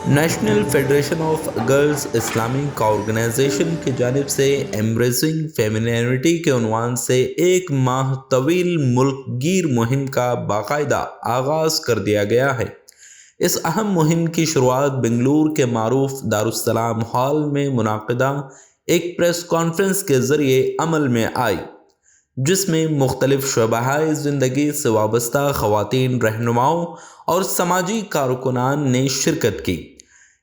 National federation of girls Islamic organization کی جانب سے ایمبریسنگ فیمینینٹی کے عنوان سے ایک ماہ طویل ملک گیر مہم کا باقاعدہ آغاز کر دیا گیا ہے۔ اس اہم مہم کی شروعات بنگلور کے معروف دارالسلام ہال میں منعقدہ ایک پریس کانفرنس کے ذریعے عمل میں آئی، جس میں مختلف شعبۂ زندگی سے وابستہ خواتین رہنماؤں اور سماجی کارکنان نے شرکت کی۔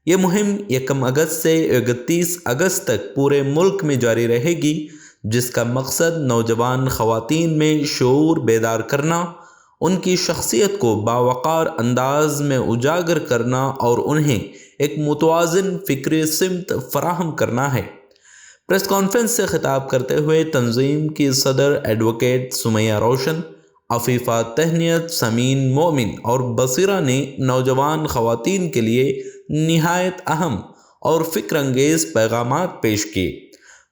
یہ مہم 1 اگست سے 31 اگست تک پورے ملک میں جاری رہے گی، جس کا مقصد نوجوان خواتین میں شعور بیدار کرنا، ان کی شخصیت کو باوقار انداز میں اجاگر کرنا اور انہیں ایک متوازن فکری سمت فراہم کرنا ہے۔ پریس کانفرنس سے خطاب کرتے ہوئے تنظیم کی صدر ایڈوکیٹ سمیہ روشن، عفیفہ تہنیت، سمین مومن اور بصیرہ نے نوجوان خواتین کے لیے نہایت اہم اور فکر انگیز پیغامات پیش کیے۔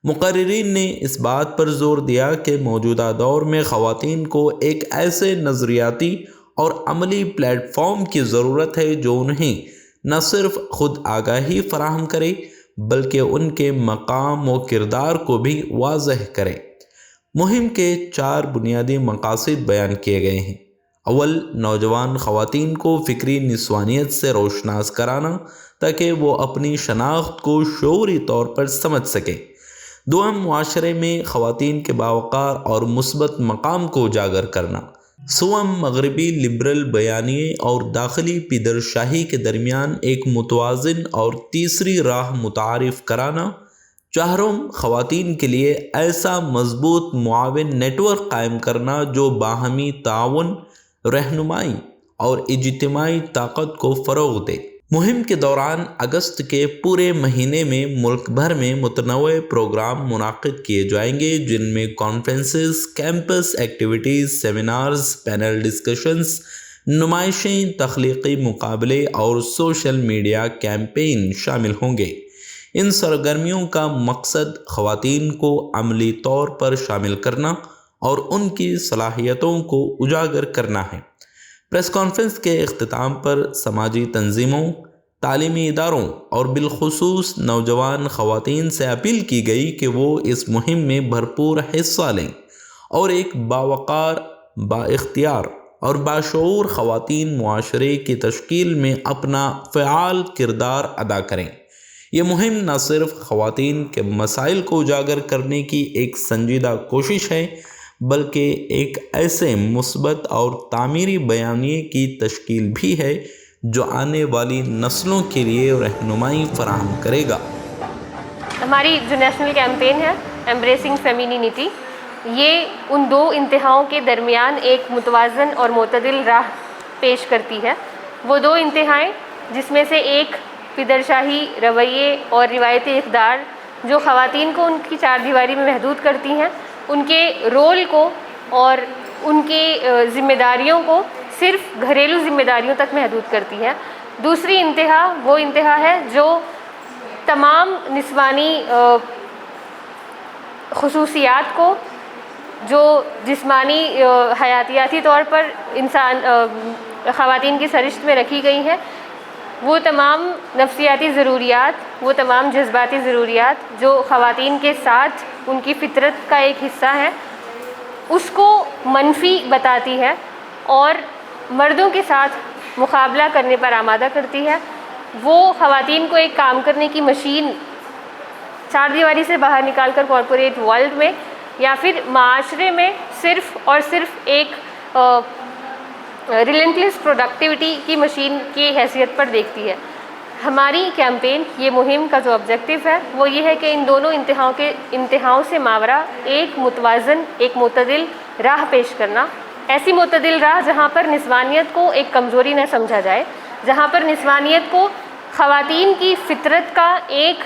مقررین نے اس بات پر زور دیا کہ موجودہ دور میں خواتین کو ایک ایسے نظریاتی اور عملی پلیٹ فارم کی ضرورت ہے جو انہیں نہ صرف خود آگاہی فراہم کرے بلکہ ان کے مقام و کردار کو بھی واضح کرے۔ مہم کے 4 بنیادی مقاصد بیان کیے گئے ہیں۔ اول، نوجوان خواتین کو فکری نسوانیت سے روشناس کرانا تاکہ وہ اپنی شناخت کو شعوری طور پر سمجھ سکیں۔ دوم، معاشرے میں خواتین کے باوقار اور مثبت مقام کو اجاگر کرنا۔ سوم، مغربی لبرل بیانیے اور داخلی پدرشاہی کے درمیان ایک متوازن اور تیسری راہ متعارف کرانا۔ چہارم، خواتین کے لیے ایسا مضبوط معاون نیٹ ورک قائم کرنا جو باہمی تعاون، رہنمائی اور اجتماعی طاقت کو فروغ دے۔ مہم کے دوران اگست کے پورے مہینے میں ملک بھر میں متنوع پروگرام منعقد کیے جائیں گے، جن میں conferences, campus activities, seminars, panel discussions, نمائشیں، تخلیقی مقابلے اور سوشل میڈیا کیمپین شامل ہوں گے۔ ان سرگرمیوں کا مقصد خواتین کو عملی طور پر شامل کرنا اور ان کی صلاحیتوں کو اجاگر کرنا ہے۔ پریس کانفرنس کے اختتام پر سماجی تنظیموں، تعلیمی اداروں اور بالخصوص نوجوان خواتین سے اپیل کی گئی کہ وہ اس مہم میں بھرپور حصہ لیں اور ایک باوقار، بااختیار اور باشعور خواتین معاشرے کی تشکیل میں اپنا فعال کردار ادا کریں۔ یہ مہم نہ صرف خواتین کے مسائل کو اجاگر کرنے کی ایک سنجیدہ کوشش ہے بلکہ ایک ایسے مثبت اور تعمیری بیانیے کی تشکیل بھی ہے جو آنے والی نسلوں کے لیے رہنمائی فراہم کرے گا۔ ہماری جو نیشنل کیمپین ہے ایمبریسنگ فیمینینٹی، یہ ان 2 انتہاؤں کے درمیان ایک متوازن اور معتدل راہ پیش کرتی ہے۔ وہ 2 انتہائیں جس میں سے ایک پدرشاہی رویے اور روایتی اقدار جو خواتین کو ان کی 4 دیواری میں محدود کرتی ہیں، ان کے رول کو اور ان کی ذمہ داریوں کو صرف گھریلو ذمہ داریوں تک محدود کرتی ہے۔ دوسری انتہا وہ انتہا ہے جو تمام نسوانی خصوصیات کو جو جسمانی حیاتیاتی طور پر خواتین کی سرشت میں رکھی گئی ہیں، وہ تمام نفسیاتی ضروریات، وہ تمام جذباتی ضروریات جو خواتین کے ساتھ ان کی فطرت کا ایک حصہ ہے، اس کو منفی بتاتی ہے اور مردوں کے ساتھ مقابلہ کرنے پر آمادہ کرتی ہے۔ وہ خواتین کو ایک کام کرنے کی مشین 4 دیواری سے باہر نکال کر کارپوریٹ ورلڈ میں یا پھر معاشرے میں صرف اور صرف ایک ریلنٹلیس پروڈکٹیوٹی کی مشین کی حیثیت پر دیکھتی ہے۔ ہماری کیمپین، یہ مہم کا جو آبجیکٹو ہے وہ یہ ہے کہ ان دونوں انتہاؤں سے ماورا ایک متوازن، ایک معتدل راہ پیش کرنا۔ ایسی معتدل راہ جہاں پر نسوانیت کو ایک کمزوری نہ سمجھا جائے، جہاں پر نسوانیت کو خواتین کی فطرت کا ایک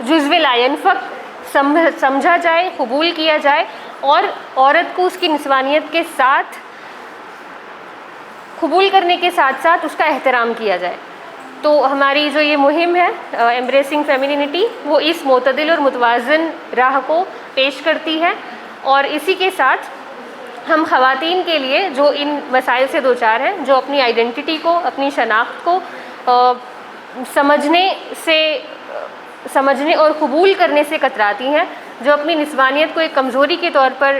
جزو لا ينفک سمجھا جائے، قبول کیا جائے اور عورت کو اس کی نسوانیت کے ساتھ قبول کرنے کے ساتھ ساتھ اس کا احترام کیا جائے۔ تو ہماری جو یہ مہم ہے ایمبریسنگ فیمینینٹی، وہ اس معتدل اور متوازن راہ کو پیش کرتی ہے، اور اسی کے ساتھ ہم خواتین کے لیے جو ان مسائل سے دوچار ہیں، جو اپنی آئیڈینٹی کو، اپنی شناخت کو سمجھنے اور قبول کرنے سے کتراتی ہیں، جو اپنی نسوانیت کو ایک کمزوری کے طور پر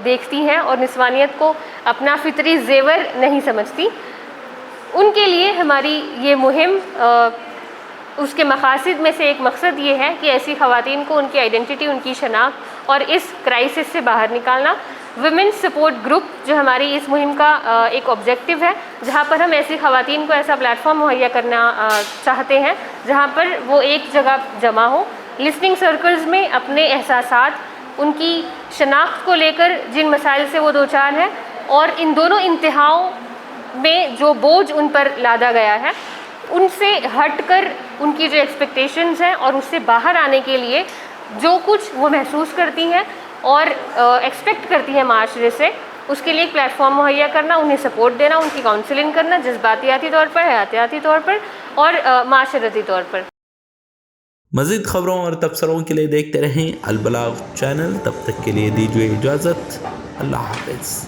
دیکھتی ہیں اور نسوانیت کو اپنا فطری زیور نہیں سمجھتی، ان کے لیے ہماری یہ مہم اس کے مقاصد میں سے ایک مقصد یہ ہے کہ ایسی خواتین کو ان کی آئیڈینٹی، ان کی شناخت اور اس کرائسس سے باہر نکالنا۔ ویمن سپورٹ گروپ جو ہماری اس مہم کا ایک آبجیکٹو ہے، جہاں پر ہم ایسی خواتین کو ایسا پلیٹ فارم مہیا کرنا چاہتے ہیں جہاں پر وہ ایک جگہ جمع ہوں، لسننگ سرکلز میں اپنے احساسات، ان کی شناخت کو لے کر جن مسائل سے وہ دوچار ہیں اور ان دونوں انتہاؤں میں جو بوجھ ان پر لادا گیا ہے ان سے ہٹ کر ان کی جو ایکسپیکٹیشنز ہیں اور اس سے باہر آنے کے لیے جو کچھ وہ محسوس کرتی ہیں اور ایکسپیکٹ کرتی ہیں معاشرے سے، اس کے لیے ایک پلیٹ فارم مہیا کرنا، انہیں سپورٹ دینا، ان کی کاؤنسلنگ کرنا جذباتیاتی طور پر، حیاتیاتی طور پر اور معاشرتی طور پر۔ مزید خبروں اور تبصروں کے لیے دیکھتے رہیں البلاغ چینل، تب تک کے لیے دیجیے اجازت، اللہ حافظ۔